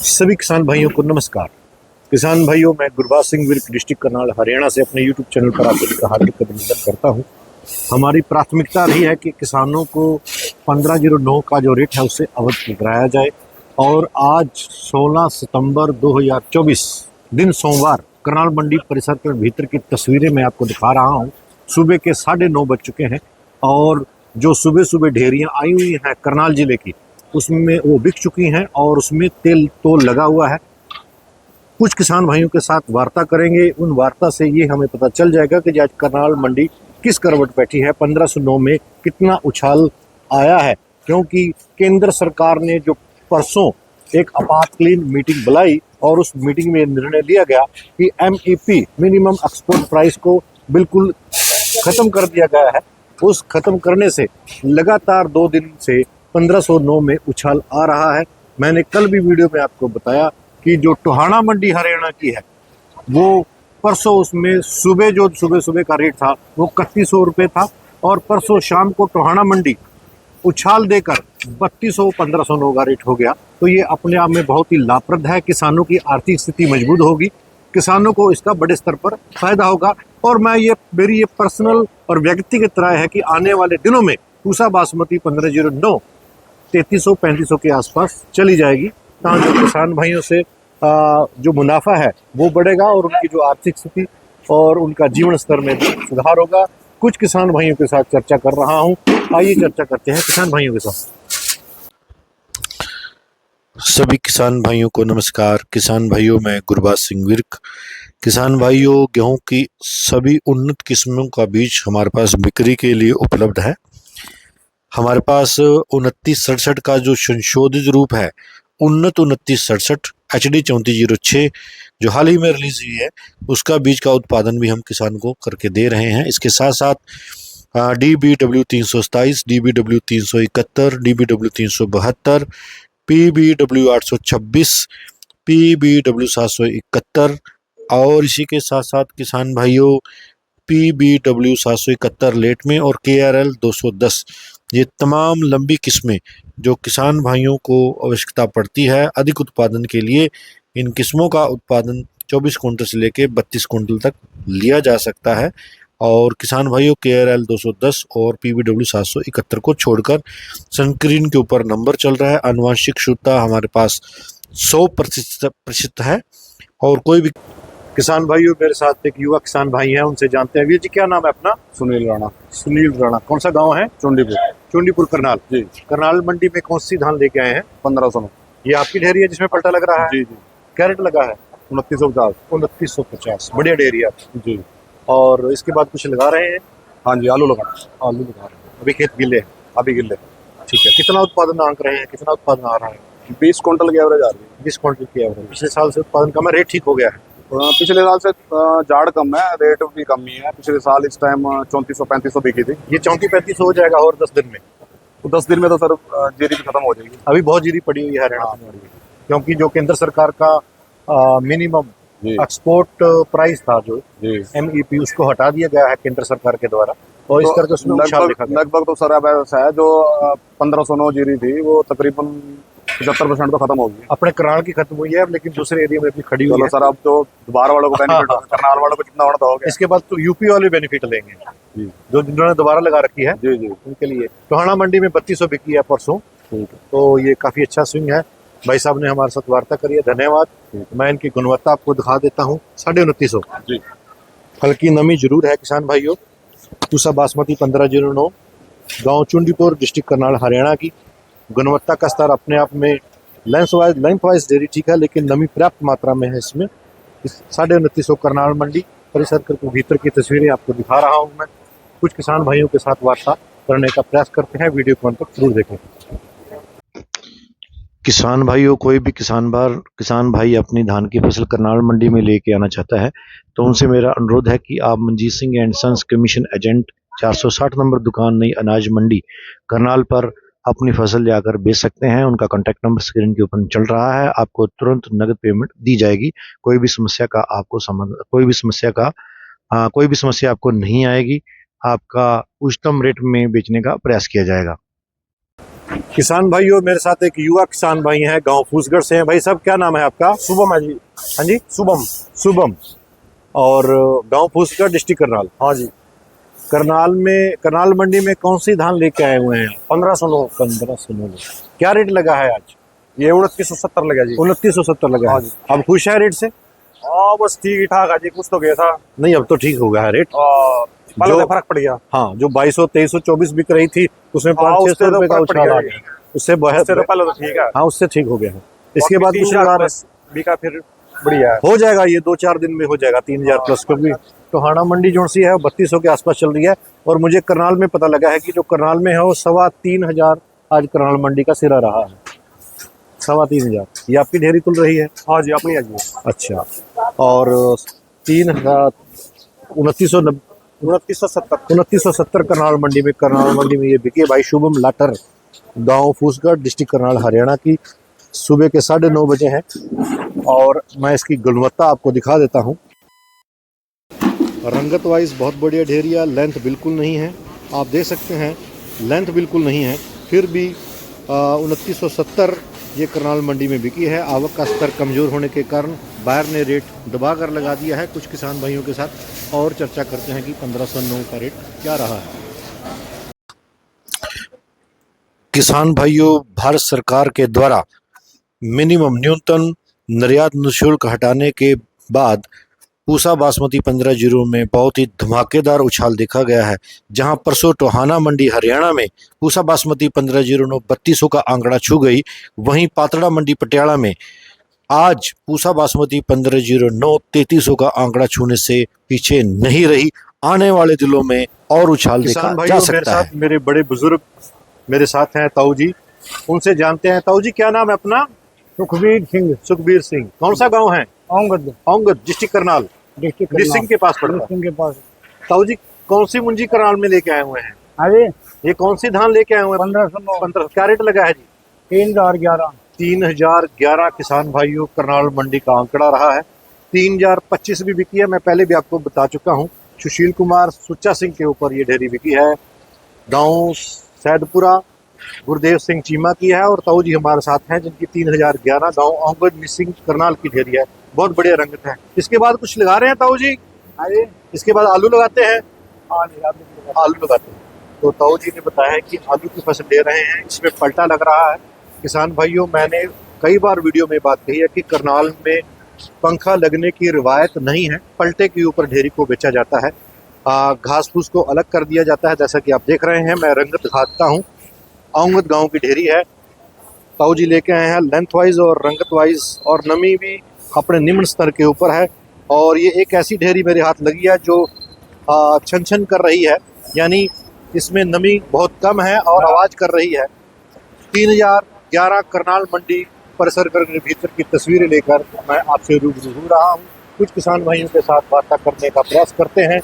सभी किसान भाइयों को नमस्कार। किसान भाइयों, मैं गुरबाज सिंह विर्क, डिस्ट्रिक्ट करनाल, हरियाणा से अपने यूट्यूब चैनल पर आप सभी का हार्दिक अभिनंदन करता हूं। हमारी प्राथमिकता रही है कि किसानों को 1509 का जो रेट है उससे अवगत कराया जाए। और आज 16 सितंबर 2024 दिन सोमवार, करनाल मंडी परिसर के भीतर की तस्वीरें मैं आपको दिखा रहा हूँ। सुबह के 9:30 बज चुके हैं और जो सुबह सुबह ढेरियाँ आई हुई हैं करनाल जिले की, उसमें वो बिक चुकी हैं और उसमें तेल तोल लगा हुआ है। कुछ किसान भाइयों के साथ वार्ता करेंगे। उन वार्ता से ये हमें पता चल जाएगा कि आज करनाल मंडी किस करवट बैठी है, 1509 में कितना उछाल आया है। क्योंकि केंद्र सरकार ने जो परसों एक आपातकालीन मीटिंग बुलाई और उस मीटिंग में निर्णय लिया गया कि MEP मिनिमम एक्सपोर्ट प्राइस को बिल्कुल खत्म कर दिया गया है। उस खत्म करने से लगातार 2 दिन से 1509 में उछाल आ रहा है। मैंने कल भी वीडियो में आपको बताया कि जो टोहाना मंडी हरियाणा की है, वो परसों उसमें सुबह सुबह का रेट था वो 3100 रुपये था और परसों शाम को टोहाना मंडी उछाल देकर 3200 1509 का रेट हो गया। तो ये अपने आप में बहुत ही लाभप्रद है। किसानों की आर्थिक स्थिति मजबूत होगी, किसानों को इसका बड़े स्तर पर फायदा होगा। और मेरी ये पर्सनल और व्यक्तिगत राय है कि आने वाले दिनों में पूसा बासमती 1509 3300-3500 के आसपास चली जाएगी। ताकि किसान भाइयों से जो मुनाफा है वो बढ़ेगा और उनकी जो आर्थिक स्थिति और उनका जीवन स्तर में सुधार होगा। कुछ किसान भाइयों के साथ चर्चा कर रहा हूं, आइए चर्चा करते हैं किसान भाइयों के साथ। सभी किसान भाइयों को नमस्कार। किसान भाइयों, मैं गुरबाज सिंह विर्क। किसान भाइयों, गेहूं की सभी उन्नत किस्मों का बीज हमारे पास बिक्री के लिए उपलब्ध है। हमारे पास 2967 का जो संशोधित रूप है, उन्नत 2967 HD 3406 जो हाल ही में रिलीज हुई है, उसका बीज का उत्पादन भी हम किसान को करके दे रहे हैं। इसके साथ साथ DBW 327, DBW 371, DBW 372, PBW 826, PBW 771 और इसी के साथ साथ किसान भाइयों PBW 771 लेट में और KRL 210, ये तमाम लंबी किस्में जो किसान भाइयों को आवश्यकता पड़ती है अधिक उत्पादन के लिए, इन किस्मों का उत्पादन 24 कुंटल से लेकर 32 कुंटल तक लिया जा सकता है। और किसान भाइयों KRL 210 और PBW 771 को छोड़कर स्क्रीन के ऊपर नंबर चल रहा है। आनुवंशिक शुद्धता हमारे पास 100% है। और कोई भी किसान भाइयों, मेरे साथ एक युवा किसान भाई हैं, उनसे जानते हैं। वीर जी, क्या नाम है अपना? सुनील राणा। सुनील राणा। कौन सा गांव है? चुंडीपुर करनाल जी। करनाल मंडी में कौन सी धान लेके आए हैं? 1509। ये आपकी ढेरी है जिसमें पलटा लग रहा है? जी जी। क्या रेट लगा है? 2950। 2950। बढ़िया ढेरी है जी। और इसके बाद कुछ लगा रहे हैं? हाँ जी, आलू लगा रहे हैं। अभी खेत गिले हैं? अभी गिल्ले। ठीक है। कितना उत्पादन आंक रहे हैं? कितना उत्पादन आ रहा है? 20 कुंटल की एवरेज आ रही है। 20 क्विंटल की एवरेज। पिछले साल से उत्पादन कम है, रेट ठीक हो गया है? पिछले साल से जाड़ कम है, रेट भी कम ही है। पिछले साल इस टाइम 3400-3500 बिकी थी। ये 34-35 हो जाएगा और 10 दिन में? तो 10 दिन में तो सर जीरी भी खत्म हो जाएगी। अभी बहुत जीरी पड़ी हुई है हरियाणा में, क्योंकि जो केंद्र सरकार का मिनिमम एक्सपोर्ट प्राइस था जो MEP, उसको हटा दिया गया है केंद्र सरकार के द्वारा। और इस करके उसमें लगभग तो सर अब ऐसा है, जो 1509 जीरी थी वो तकरीबन 75% तो खत्म हो गई। अपने करनाल की खत्म हुई है, लेकिन दूसरे एरिया में भी खड़ी हुई है। सर अब तो दोबारा वालों को बेनिफिट होगा, करनाल वालों को जितना होना तो हो गया। इसके बाद तो यूपी वाले बेनिफिट लेंगे जो जिन्होंने दोबारा लगा रखी है। जी जी। उनके लिए टोहाना मंडी में 3200 बिकी है परसों। तो ये काफी अच्छा स्विंग है। भाई साहब ने हमारे साथ वार्ता करी है, धन्यवाद। मैं इनकी गुणवत्ता आपको दिखा देता हूँ। 2950 जी। हल्की नमी जरूर है किसान भाइयों। पूसा बासमती 1509, गांव चुंडीपुर, डिस्ट्रिक्ट करनाल, हरियाणा की। गुणवत्ता का स्तर अपने आप में लेंथ वाइज डेरी ठीक है, लेकिन नमी पर्याप्त मात्रा में है इसमें। 2950 करनाल मंडी परिसर के भीतर की तस्वीरें आपको दिखा रहा हूँ मैं। कुछ किसान भाइयों के साथ वार्ता करने का प्रयास करते हैं, वीडियो को अंत तक जरूर देखें। किसान भाइयों, कोई भी किसान भाई अपनी धान की फसल करनाल मंडी में लेके आना चाहता है तो उनसे मेरा अनुरोध है कि आप Manjeet Singh and sons commission agent, 460 number दुकान, नई अनाज मंडी, करनाल पर अपनी फसल जाकर बेच सकते हैं। उनका कॉन्टैक्ट नंबर स्क्रीन के ऊपर चल रहा है। आपको तुरंत नगद पेमेंट दी जाएगी। कोई भी समस्या आपको नहीं आएगी। आपका उच्चतम रेट में बेचने का प्रयास किया जाएगा। किसान भाइयों, मेरे साथ एक युवा किसान भाई हैं, गांव फूसगढ़ से हैं। भाई साहब, क्या नाम है आपका? शुभम है जी। हाँ जी, शुभम। शुभम। और गांव फूसगढ़, डिस्ट्रिक्ट करनाल। हाँ जी। करनाल मंडी में कौन सी धान लेके आए हुए हैं? 1509। 1509। क्या रेट लगा है आज? ये 2970 लगा जी। 2970 लगा हाँ है। जी। अब खुश है रेट से? हाँ बस ठीक ही ठाक है जी, कुछ तो गया था। नहीं, अब तो ठीक हो गया है रेट। पहले जो तो फर्क पड़ गया। हाँ, जो 2200 2324 बिक रही थी, उसमें हाँ, 500 उससे 600 तो रुपए का फर्क पड़ उछाल गया आ जी। गया। उससे बहुत, उससे तो पहले तो ठीक है। हाँ, उससे ठीक हो गया है। इसके बाद 30,000 बिका, फिर बढ़िया है। हो जाएगा, ये 2-4 दिन में हो जाएगा 3000 प्लस, क्योंकि टोहाना मंडी जो सी है वो 3200 के आसपास चल रही है। और मुझे करनाल में पता लगा है कि जो करनाल में है वो 3500 आज करनाल मंडी का सिरा रहा है। 3500। ये आपकी ढेरी तुल रही है? हाँ जी, अपनी है जी। अच्छा। और 3000 2970 2970 करनाल मंडी में ये बिकी है। भाई शुभम लाटर, गांव फूसगढ़, डिस्ट्रिक्ट करनाल, हरियाणा की। सुबह के 9:30 बजे हैं और मैं इसकी गुणवत्ता आपको दिखा देता हूँ। रंगत वाइज बहुत बढ़िया ढेरिया, लेंथ बिल्कुल नहीं है, आप देख सकते हैं, लेंथ बिल्कुल नहीं है, फिर भी 2970 ये करनाल मंडी में बिकी है। आवक का स्तर कमज़ोर होने के कारण बायर ने रेट दबा कर लगा दिया है। कुछ किसान भाइयों के साथ और चर्चा करते हैं कि 1509 का रेट क्या रहा है। किसान भाइयों, भारत सरकार के द्वारा न्यूनतम निर्यात निःशुल्क हटाने के बाद पूसा बासमती 15-0 में बहुत ही धमाकेदार उछाल देखा गया है। जहां परसों टोहाना मंडी हरियाणा में पूसा बासमती 15-0 3200 का आंकड़ा छू गई, वहीं पातड़ा मंडी पटियाला में आज पूसा बासमती 15-0 3300 का आंकड़ा छूने से पीछे नहीं रही। आने वाले दिनों में और उछाल देखा जा सकता है। मेरे बड़े बुजुर्ग मेरे साथ हैं, ताऊ जी, उनसे जानते हैं। ताऊ जी, क्या नाम है अपना? सुखबीर सिंह। सुखबीर सिंह। कौन सा गांव है? औंगद, औंगद, डिस्ट्रिक्ट करनाल, डिस्ट्रिक्ट सिंह के पास पड़ता है। सिंह के पास। ताऊ जी, कौन सी मुंजी करनाल में लेके आए हुए हैं? अरे ये कौन सी धान लेके आए हुए हैं? 1509। 15। क्या रेट लगा है जी? 3011। 3011 किसान भाइयों, करनाल मंडी का आंकड़ा रहा है। 3025 भी बिकी है, मैं पहले भी आपको बता चुका हूँ। सुशील कुमार सुच्चा सिंह के ऊपर ये ढेरी बिकी है। गाँव सैदपुरा, गुरुदेव सिंह चीमा की है। और ताऊ जी हमारे साथ हैं जिनकी 3011 गाँव औंगद मिसिंग करनाल की ढेरी है। बहुत बढ़िया रंगत है। इसके बाद कुछ लगा रहे हैं ताऊ जी? अरे इसके बाद आलू लगाते हैं? आलू आलू लगाते हैं। तो ताऊ जी ने बताया है कि आलू की फसल ले रहे हैं, इसमें पलटा लग रहा है। किसान भाइयों, मैंने कई बार वीडियो में बात कही है कि करनाल में पंखा लगने की रिवायत नहीं है, पलटे के ऊपर ढेरी को बेचा जाता है। घास फूस को अलग कर दिया जाता है, जैसा कि आप देख रहे हैं। मैं रंगत दिखाता हूँ। औंगद गांव की ढेरी है, ताऊ जी लेके आए हैं। लेंथ वाइज और रंगत वाइज और नमी भी अपने निम्न स्तर के ऊपर है। और ये एक ऐसी ढेरी मेरे हाथ लगी है जो छन छन कर रही है, यानी इसमें नमी बहुत कम है और आवाज़ कर रही है। 3011 करनाल मंडी परिसर के भीतर की तस्वीरें लेकर मैं आपसे रूबरू हो रहा हूँ। कुछ किसान भाइयों के साथ वार्ता करने का प्रयास करते हैं।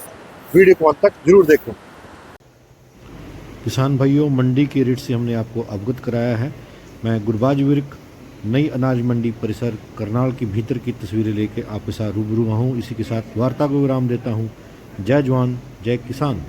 वीडियो को अंत तक जरूर देखें। किसान भाइयों, मंडी के रेट से हमने आपको अवगत कराया है। मैं गुरबाज विर्क, नई अनाज मंडी परिसर करनाल के भीतर की तस्वीरें लेके आपके साथ रूबरू हूँ। इसी के साथ वार्ता को विराम देता हूँ। जय जवान, जय किसान।